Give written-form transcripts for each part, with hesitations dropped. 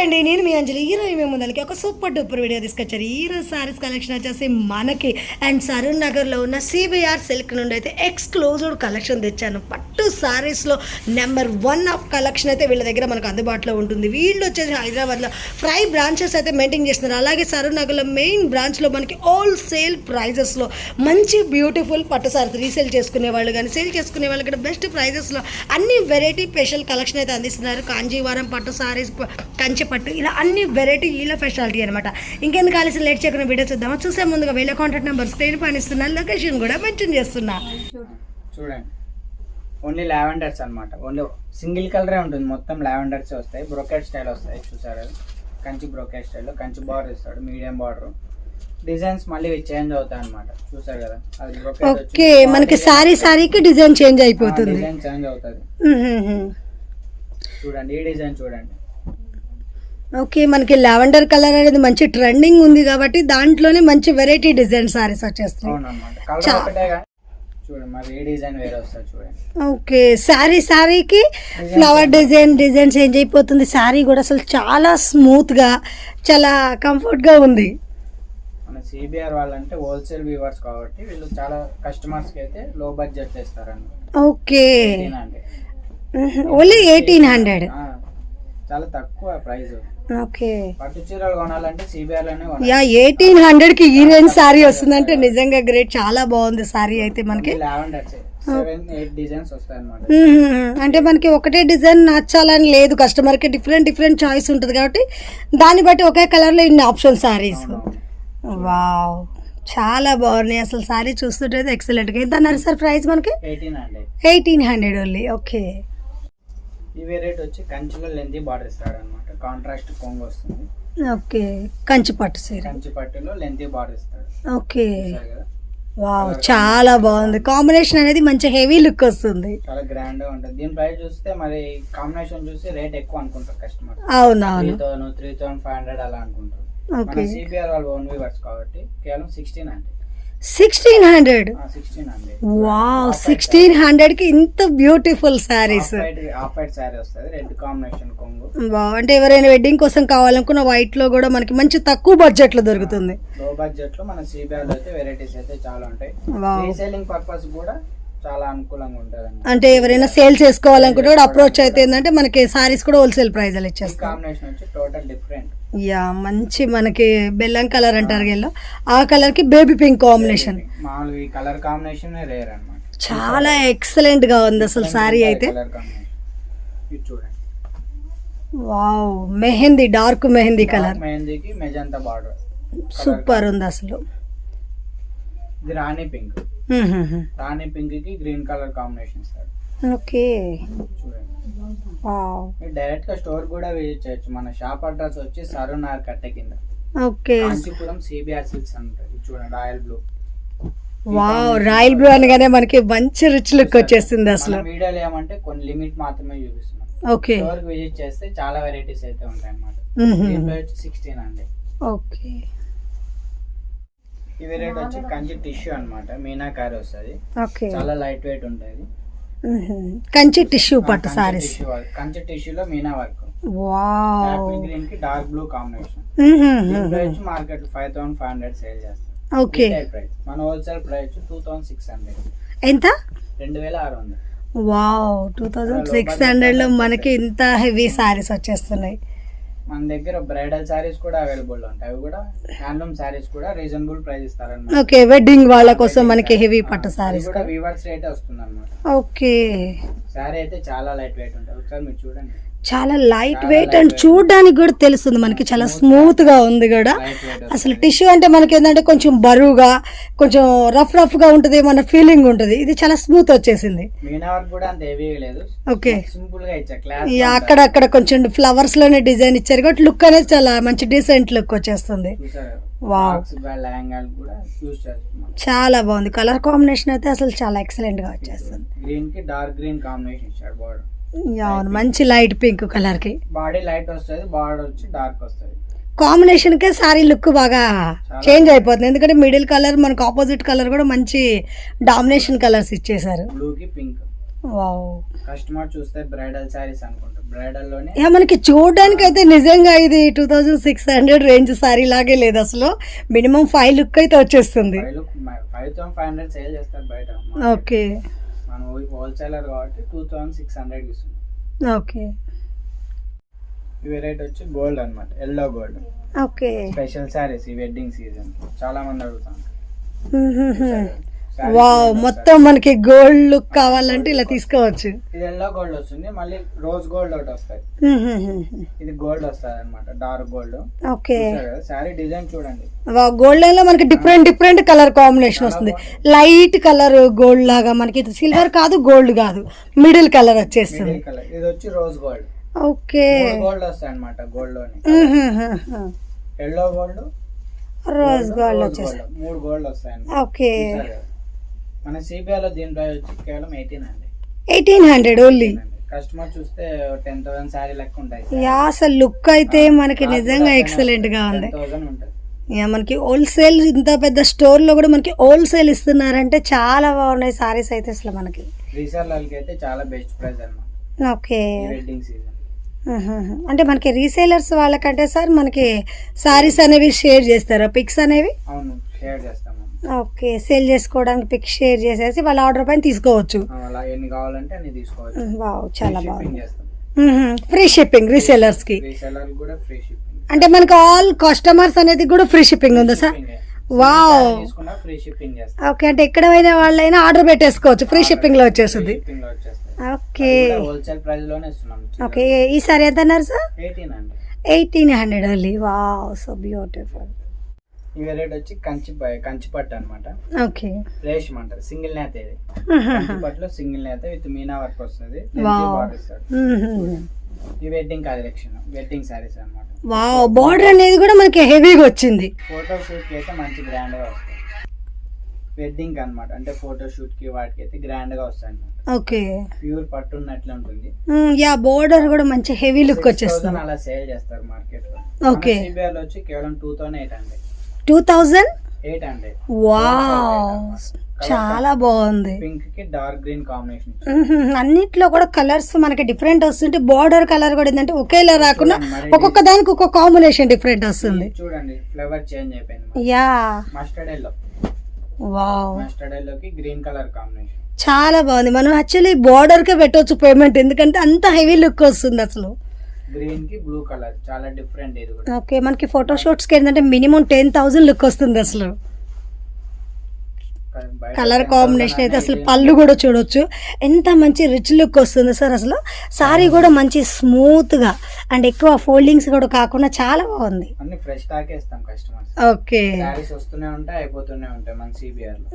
అండి, నేను మీ అంజలి. ఈరోజు మేము ముందరికి ఒక సూపర్ డూపర్ వీడియో తీసుకొచ్చారు. ఈరోజు సారీస్ కలెక్షన్ వచ్చేసి మనకి అండ్ సరూర్ నగర్లో ఉన్న సిబిఆర్ సిల్క్ నుండి అయితే ఎక్స్క్లూజివ్ కలెక్షన్ తెచ్చాను. పట్టు సారీస్లో నెంబర్ 1 ఆఫ్ కలెక్షన్ అయితే వీళ్ళ దగ్గర మనకు అందుబాటులో ఉంటుంది. వీళ్ళు వచ్చేసి హైదరాబాద్లో 5 బ్రాంచెస్ అయితే మెయింటైన్ చేస్తున్నారు. అలాగే సరూర్ నగర్లో మెయిన్ బ్రాంచ్లో మనకి హోల్సేల్ ప్రైజెస్లో మంచి బ్యూటిఫుల్ పట్టు సారీస్ రీసేల్ చేసుకునే వాళ్ళు కానీ సేల్ చేసుకునే వాళ్ళు కూడా బెస్ట్ ప్రైజెస్లో అన్ని వెరైటీ స్పెషల్ కలెక్షన్ అయితే అందిస్తున్నారు. కాంజీవరం పట్టు సారీస్, కంచి పట్టు, ఇలా అన్ని వెరైటీ వీళ్ళ స్పెషాలిటీ అనమాట. ఇంకెందుకు ఆలస్యం లేట్ చేయకుండా వీడియో చూద్దామా? చూసే ముందుగా వీళ్ళ కాంటాక్ట్ నెంబర్ స్క్రీన్ పైన ఇస్తున్నా, లొకేషన్ కూడా మెన్షన్ చేస్తున్నా. చూడండి, ఓన్లీ లావెండర్స్ అనమాట. ఓన్లీ సింగిల్ కలరే ఉంటుంది, మొత్తం లావెండర్స్ వస్తాయి. బ్రోకెట్ స్టైల్ వస్తాయి. చూసారు, కంచి బ్రోకెట్ స్టైల్లో కంచి బార్డర్ ఇస్తాడు, మీడియం బార్డర్. డిజైన్స్ మళ్ళీ చేంజ్ అవుతాయి అనమాట. చూసారు కదా, అది బ్రోకెట్. ఓకే, మనకి సారీకి డిజైన్ చేంజ్ అయిపోతుంది. డిజైన్ చేంజ్ అవుతుంది. చూడండి, ఈ డిజైన్ చూడండి. ఓకే, మనకి లావెండర్ కలర్ అనేది మంచి ట్రెండింగ్ ఉంది కాబట్టి దాంట్లోనే మంచి వెరైటీ డిజైన్ సారీస్ వచ్చేస్తాయి. అవునన్నమాట, కలర్ ఒకటే కానీ చూడండి మరి ఏ డిజైన్ వేరే వస్తుంది చూడండి. ఓకే, సారీకి ఫ్లవర్ డిజైన్ చేంజ్ అయిపోతుంది. సారీ కూడా అసలు చాలా స్మూత్ గా, చాలా కంఫర్ట్ గా ఉంది. మన సిబిఆర్ వాళ్ళంటే హోల్సేల్ వీవర్స్ కాబట్టి వీళ్ళు చాలా కస్టమర్స్ కి అయితే లో బడ్జెట్ చేస్తారన్నమాట. Okay, only 1800. చాలా తక్కువ ప్రైస్. ఓకే, పట్టు చీరలు కొనాలంటే సిబిఆర్ లోనే కొనాలి. 1800 కి ఈ రేంజ్ సారీ వస్తుందంటే నిజంగా గ్రేట్. చాలా బాగుంది సారీ అయితే. మనకి లావెండర్స్ 7-8 డిజైన్స్ వస్తాయి అన్నమాట. అంటే మనకి ఒకటే డిజైన్ నచ్చాలని లేదు, కస్టమర్ కి డిఫరెంట్ చాయిస్ ఉంటుంది కాబట్టి దాన్ని బట్టి ఒకే కలర్ లో ఇన్ని ఆప్షన్ సారీస్. వావ్, చాలా బాగున్నాయి అసలు. సారీ చూస్తుంటే ఎక్సలెంట్ గా. ఎంత అన్నారు సార్ ప్రైస్? మనకి 1800 ఓన్లీ. ఓకే, ఈ వెరైటీ వచ్చి కంచిలో లెంతీ బార్డర్ ఇస్తాడు అనమాట. కాంట్రాస్ట్ కొంగు వస్తుంది. ఓకే, కంచి పట్టు సీర, కంచి పట్టులో లెంతీ బార్డర్ ఇస్తాడు. ఓకే, వావ్, చాలా బాగుంది. కాంబినేషన్ అనేది మంచి హెవీ లుక్ వస్తుంది, చాలా గ్రాండ్ గా ఉంటుంది. దీని ప్రైస్ చూస్తే మరి కాంబినేషన్ చూసి రేట్ ఎక్కువ అనుకుంటారు కస్టమర్. అవునవును, 3,500 అలా అనుకుంటారు. సిబిఆర్ వాళ్ళు ఓన్ వీవర్స్ కాబట్టి కేవలం 1600. 1600. వావ్, 1600 కి ఇంత beautiful saris. Off white sorry వస్తుంది, రెడ్ కాంబినేషన్ కొంగు. వావ్, అంటే ఎవరైనా వెడ్డింగ్ కోసం కావాలనుకున్న వైట్ లో కూడా మనకి మంచి తక్కువ బడ్జెట్ లో దొరుకుతుంది. లో బడ్జెట్ లో మన సిబిఆర్ లో అయితే వెరైటీస్ అయితే చాలా ఉంటాయి. రీసేలింగ్ పర్పస్ కూడా చాలా అనుకూలంగా ఉంటుంది. అంటే ఎవరైనా సేల్ చేసుకోవాలనుకుంటే కూడా అప్రోచ్ అయితే ఏంటంటే మనకి సారీస్ కూడా హోల్సేల్ ప్రైస్ లో ఇచ్చేస్తాం. కాంబినేషన్ వచ్చి టోటల్ డిఫరెంట్. యా, మంచి మనకి బెల్లం కలర్ అంటారు కదా, ఆ కలర్ కి బేబీ పింక్ కాంబినేషన్. మామూలుగా ఈ కలర్ కాంబినేషన్ రేర్ అన్నమాట. చాలా ఎక్సలెంట్ గా ఉంది అసలు సారీ అయితే. చూడండి, wow, mehndi, dark mehndi colour. మెహందీకి మెజంతా బార్డర్ సూపర్ ఉంది అసలు. ఇది రాణి పింక్. రాణి పింక్ కి గ్రీన్ కలర్ కాంబినేషన్ ఇస్తాడు. ఓకే, చూడండి, వావ్. డైరెక్ట్ గా స్టోర్ కూడా విజిట్ చేయొచ్చు. మన షాప్ అడ్రస్ వచ్చి సరూర్ నగర్ కట్ట కింద, ఓకే, కాంచీపురం సిబిఆర్ సిల్క్స్ అంటారు. చూడండి, royal blue. Wow, royal blue అనగానే మనకి మంచి రిచ్ లుక్ వచ్చేసింది అసలు. వీడియోలో ఏమంటే కొన్ని లిమిట్ మాత్రమే చూపిస్తున్నాం. ఓకే, స్టోర్ విజిట్ చేస్తే చాలా వెరైటీస్ అయితే ఉంటాయి అన్నమాట. 1600. ఓకే, ఈ వెరైటీ వచ్చి కంచి టిష్యూ అన్నమాట. మీనాకారి వస్తుంది. ఓకే, చాలా లైట్ వెయిట్ ఉంటుంది. కంచి టిష్యూ పట్టు సారీస్. కంచి టిష్యూలో meena work. Wow, apple green కి dark blue combination. Price market 5500 sale చేస్తారు. ఓకే, ప్రైస్ మన హోల్సేల్ ప్రైస్ 2600. ఎంత? 2600. వావ్, 2600 లో మనకి ఇంత హెవీ సారీస్ వచ్చేస్తున్నాయి. మన దగ్గర బ్రైడల్ సారీస్ కూడా అవైలబుల్ ఉంటాయి. అవి కూడా హ్యాండ్లూమ్ సారీస్ కూడా రీజనబుల్ ప్రైస్ ఇస్తారన్నమాట. ఓకే, వెడ్డింగ్ వాళ్ళ కోసం మనకి హెవీ పట్టు సారీస్ కూడా వీవర్స్ రేట్ వస్తుంది అన్నమాట. ఓకే, సారీ అయితే చాలా లైట్ వెయిట్ ఉంటుంది. ఒకసారి మీరు చూడండి, చాలా లైట్ వెయిట్ అండ్ చూడడానికి కూడా తెలుస్తుంది మనకి. చాలా స్మూత్ గా ఉంది కూడా అసలు. టిష్యూ అంటే మనకి ఏంటంటే కొంచెం బరువుగా, కొంచెం రఫ్ గా ఉంటది, మన ఫీలింగ్ ఉంటది. ఇది చాలా స్మూత్ వచ్చేసింది. మీనా వర్క్ కూడా అంత హెవీ లేదు. ఓకే, సింపుల్ గా ఇచ్చా క్లాస్. అక్కడక్కడ కొంచెం ఫ్లవర్స్ లోనే డిజైన్ ఇచ్చారు కాబట్టి లుక్ అనేది చాలా మంచి డీసెంట్ లుక్ వచ్చేస్తుంది. వావ్, చాలా బాగుంది. కలర్ కాంబినేషన్ అయితే అసలు చాలా ఎక్సలెంట్ గా వచ్చేస్తుంది. గ్రీన్ కి డార్క్ గ్రీన్ కాంబినేషన్ ఇచ్చాడు బార్డర్. అవును, మంచి లైట్ పింక్ కలర్ కి బాడీ లైట్ వస్తుంది, బార్డర్ వచ్చి డార్క్ వస్తుంది. కాంబినేషన్ కే సారీ లుక్ బాగా చేంజ్ అయిపోతుంది. ఎందుకంటే మిడిల్ కలర్ మనకు ఆపోజిట్ కలర్ కూడా మంచి డామినేషన్ కలర్స్ ఇచ్చేసారు. బ్లూ కి పింక్. వావ్. కస్టమర్ చూస్తే బ్రైడల్ శారీస్ అనుకుంటారు, బ్రైడల్ లోనే యా, మనకి చూడడానికి అయితే నిజంగా ఇది 2600 రేంజ్ సారీ లాగే లేదు అసలు. మినిమం 5 లుక్ అయితే వచ్చేస్తుంది. 5500 సేల్ చేస్తారు బయట. ఓకే మనం హోల్సేలర్ కాబట్టి 2600 ఇస్తుంది. ఓకే ఈ వెరైటీ వచ్చి గోల్డ్ అన్నమాట, yellow gold. Okay special saris ఈ వెడ్డింగ్ సీజన్ చాలా మంది అడుగుతారు. వావ్, మొత్తం మనకి గోల్డ్ లుక్ కావాలంటే ఇలా తీసుకోవచ్చు. ఇది ఎల్లో గోల్డ్ వస్తుంది, మళ్ళీ రోజ్ గోల్డ్ ఒకటి వస్తాయి. ఇది గోల్డ్ వస్తుంది అనమాట, dark gold. Okay, sari design చూడండి. వావ్, గోల్డ్ లో మనకి డిఫరెంట్ కలర్ కాంబినేషన్ వస్తుంది. లైట్ కలర్ గోల్డ్ లాగా, మనకి సిల్వర్ కాదు గోల్డ్ కాదు, మిడిల్ కలర్ వచ్చేస్తుంది. కలర్ ఇది వచ్చి రోజ్ గోల్డ్. ఓకే, గోల్డ్ వస్తాయి అనమాట, గోల్డ్ లోని ఎల్లో గోల్డ్, రోజ్ గోల్డ్ వచ్చేసి 3 గోల్డ్ వస్తాయి. ఓకే, మన సిబిఐలో దీని ప్రైస్ వచ్చి కేవలం 1800 ఓన్లీ. కస్టమర్ చూస్తే 10,000 శారీ లెక్క ఉంటాయి. యా, అసలు లుక్ అయితే మనకి నిజంగా ఎక్సలెంట్ గా ఉంది. 10,000 ఉంటుంది. యా, మనకి హోల్సేల్, ఇంత పెద్ద స్టోర్ లో కూడా మనకి హోల్సేల్ ఇస్తున్నారంటే చాలా బాగున్నాయి సారీస్ అయితే అసలు మనకి. రీసేలర్లకి అయితే చాలా బెస్ట్ ప్రైస్ అన్నమాట. Okay, wedding season. అంటే మనకి రీసేలర్స్ వాళ్ళకంటే సార్ మనకి సారీస్ అనేవి షేర్ చేస్తారా, పిక్స్ అనేవి? అవును, షేర్ చేస్తాము. ఓకే, సేల్ చేసుకోవడానికి పిక్స్ షేర్ చేసేసి వాళ్ళ ఆర్డర్ పైన తీసుకోవచ్చు. అలా ఎన్ని కావాలంటే అన్ని తీసుకోవచ్చు. వావ్, చాలా షిప్పింగ్ బాగుంది. చేస్తాం. ఫ్రీ షిప్పింగ్ రీసేలర్స్ కి. రీసేలర్ కూడా ఫ్రీ షిప్పింగ్. అంటే మనకి ఆల్ కస్టమర్స్ అనేది కూడా ఫ్రీ షిప్పింగ్ ఉందా సార్? వావ్, తీసుకున్నా ఫ్రీ షిప్పింగ్ చేస్తాం. ఓకే, అంటే ఎక్కడ పోయిన వాళ్ళైనా ఆర్డర్ పెట్టేసుకోవచ్చు, ఫ్రీ షిప్పింగ్ లో వచ్చేస్తుంది. షిప్పింగ్ లో వచ్చేస్తాయి. ఓకే, హోల్సేల్ ప్రైస్ లోనే ఇస్తున్నాం. ఓకే, ఈ సారీ ఎంత అన్నారు sir? 1800 only. Wow, so beautiful. ఈ వెరైటీ వచ్చి కంచి పట్టు అన్నమాట. ఓకే, రేషం అంటారు, సింగిల్ నేత. ఇది కంచి పట్టులో సింగిల్ నేత విత్ మీనా వర్క్ వస్తుంది. ఈ వెడ్డింగ్ కలెక్షన్, వెడ్డింగ్ సారీస్ అన్నమాట. వావ్, బార్డర్ అనేది కూడా మనకి హెవీగా వచ్చింది. ఫోటో షూట్ కి అయితే మంచి గ్రాండ్ గా వస్తాయి. వెడ్డింగ్ అన్నమాట, అంటే ఫోటో షూట్ కి వాటికి అయితే గ్రాండ్ గా వస్తాయి అన్నమాట. ఓకే, ప్యూర్ పట్టు ఉన్నట్లే ఉంటుంది. యా, బోర్డర్ కూడా మంచి హెవీ లుక్ వచ్చేస్తుంది. అలా సేల్ చేస్తారు మార్కెట్ లో. ఓకే, సిబిఆర్ లో వచ్చి కేవలం 2800. 2800. వావ్, చాలా బాగుంది. పింక్ కి డార్క్ గ్రీన్ కాంబినేషన్. అన్నిట్లో కూడా కలర్స్ మనకి డిఫరెంట్ వస్తుంటే, బార్డర్ కలర్ కూడా ఏంటంటే ఒకేలా రాకుండా ఒక్కొక్క దానికి ఒక్కొక్క కాంబినేషన్ డిఫరెంట్ వస్తుంది. చూడండి, ఫ్లేవర్ చేంజ్ అయిపోయింది. Yeah, mustard yellow. Wow, mustard yellow కి గ్రీన్ కలర్ కాంబినేషన్. చాలా బాగుంది. మనం యాక్చువల్లీ బార్డర్ కే పెట్టవచ్చు పేమెంట్, ఎందుకంటే అంత హెవీ లుక్ వస్తుంది అసలు. గ్రీన్ కి బ్లూ కలర్ చాలా డిఫరెంట్ ఇది కూడా. ఓకే, మనకి ఫోటో షూట్స్ కి ఏంటంటే మినిమం 10,000 లుక్ వస్తుంది అసలు. కలర్ కాంబినేషన్ అయితే అసలు పళ్ళు కూడా చూడొచ్చు, ఎంత మంచి రిచ్ లుక్ వస్తుంది సార్ అసలు. సారీ కూడా మంచి స్మూత్ గా అండ్ ఎక్కువ ఫోల్డింగ్స్ కూడా కాకుండా చాలా బాగుంది. అన్ని ఫ్రెష్ స్టాక్ ఇస్తాం కస్టమర్స్. ఓకే, సారీస్ వస్తూనే ఉంటాయి, అయిపోతూనే ఉంటాయి మన సిబిఆర్ లో.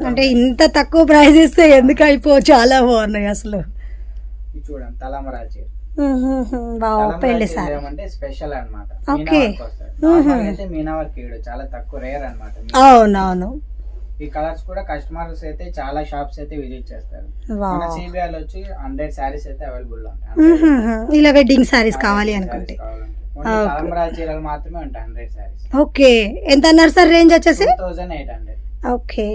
అంటే ఇంత తక్కువ ప్రైస్ ఇస్తే ఎందుకు అయిపో, చాలా బాగున్నాయి అసలు. ఇది చూడండి, తలంబరాచి. పెళ్లి సార్ అంటే స్పెషల్ అన్నమాట. ఓకే, మీనా వర్క్ చాలా తక్కువ, రేర్ అన్నమాట. అవునవును. ఈ కలర్స్ కూడా కస్టమర్స్ అయితే చాలా షాప్స్ అయితే విజిట్ చేస్తారు. మన సిబిఆర్ లో వచ్చి 100 సారీస్ అయితే అవైలబుల్ ఉంటాయి. ఇలా వెడ్డింగ్ సారీస్ కావాలి అనుకుంటే తలంబరాల చీరలు మాత్రమే ఉంటాయి 100 సారీస్. ఓకే, ఎంత అన్నారు సార్ రేంజ్ వచ్చేసి? 2800. ఓకే,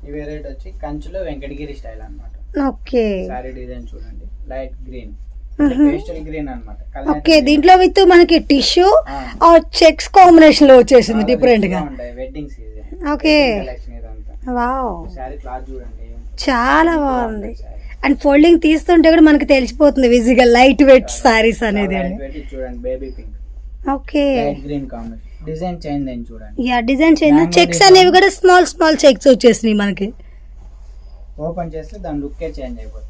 ఈ వెరైటీ వచ్చి కంచిలో వెంకటగిరి స్టైల్ అన్నమాట. ఓకే, సారీ డిజైన్ చూడండి, లైట్ గ్రీన్, పేస్టల్ గ్రీన్ అన్నమాట. ఓకే, దీంట్లో విత్ మనకి టిష్యూ చెక్స్ కాంబినేషన్ లో వచ్చేసింది డిఫరెంట్ గా. Wedding season. ఓకే, కలెక్షన్ ఇదంతా. వావ్, సారీ క్లాత్ చూడండి, చాలా బాగుంది. అండ్ ఫోల్డింగ్ తీస్తుంటే కూడా మనకి తెలిసిపోతుంది విజిగా లైట్ వెయిట్ సారీస్ అనేది. చూడండి, baby pink. Okay, light green combination. Design change అయింది చూడండి. Yeah, design change. చెక్స్ అనేవి కూడా స్మాల్ చెక్స్ వచ్చేసినాయి మనకి. ఓపెన్ చేస్తే దాని లుక్కే చేంజ్ అయిపోతుంది.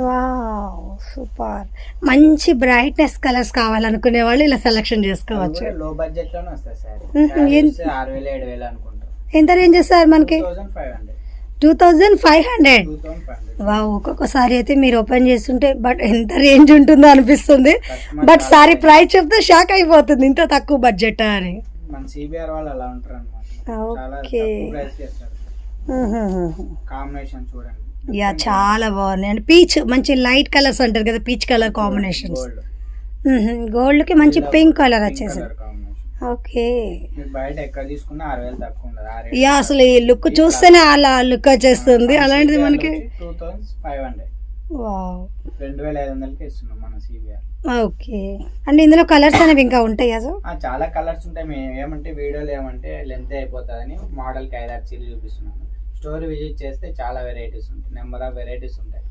Wow, super. మంచి బ్రైట్నెస్ కలర్స్ కావాలనుకునే వాళ్ళు ఇలా సెలెక్షన్ చేసుకోవచ్చు. లో బడ్జెట్ లోనే వస్తాయి సారీ. 6000-7000 అనుకుంటారు. ఎంత రేంజ్ సార్ మనకి? 2500. వావ్, ఒక్కొక్కసారి అయితే మీరు ఓపెన్ చేస్తుంటే బట్ ఎంత రేంజ్ ఉంటుందో అనిపిస్తుంది. బట్ సారీ ప్రైస్ చెప్తే షాక్ అయిపోతుంది, ఇంత తక్కువ బడ్జెట్ అని. మన సిబిఆర్ వాళ్ళు అలా ఉంటారు అన్నమాట. ఓకే, కాంబినేషన్ చూడండి. యా, చాలా బాగుంది. అండ్ పీచ్, మంచి లైట్ కలర్స్ అంటారు కదా, పీచ్ కలర్ కాంబినేషన్స్. గోల్డ్ కి మంచి పింక్ కలర్ వచ్చేసింది. ఓకే, బయట ఎక్కడ తీసుకున్నా 6000 తక్కువ ఉండదు. ఉంటుంది ఆ రేట్ యా అసలు ఈ లుక్ చూస్తేనే అలా లుక్ వచ్చేస్తుంది. అలాంటిది మనకి 2500 వావ్ 2500కి ఇస్తున్నాం మన సిబిఆర్. ఓకే. అంటే ఇందులో కలర్స్ అనేవి ఇంకా ఉంటాయి కదా? చాలా కలర్స్ ఉంటాయి. మేము ఏమంటే వీడియోలో ఏమంటే లెంత్ అయిపోతుందని మోడల్కి 5-6 చీరలు చూపిస్తున్నాను. స్టోర్ విజిట్ చేస్తే చాలా వెరైటీస్ ఉంటాయి, నెంబర్ ఆఫ్ వెరైటీస్ ఉంటాయి.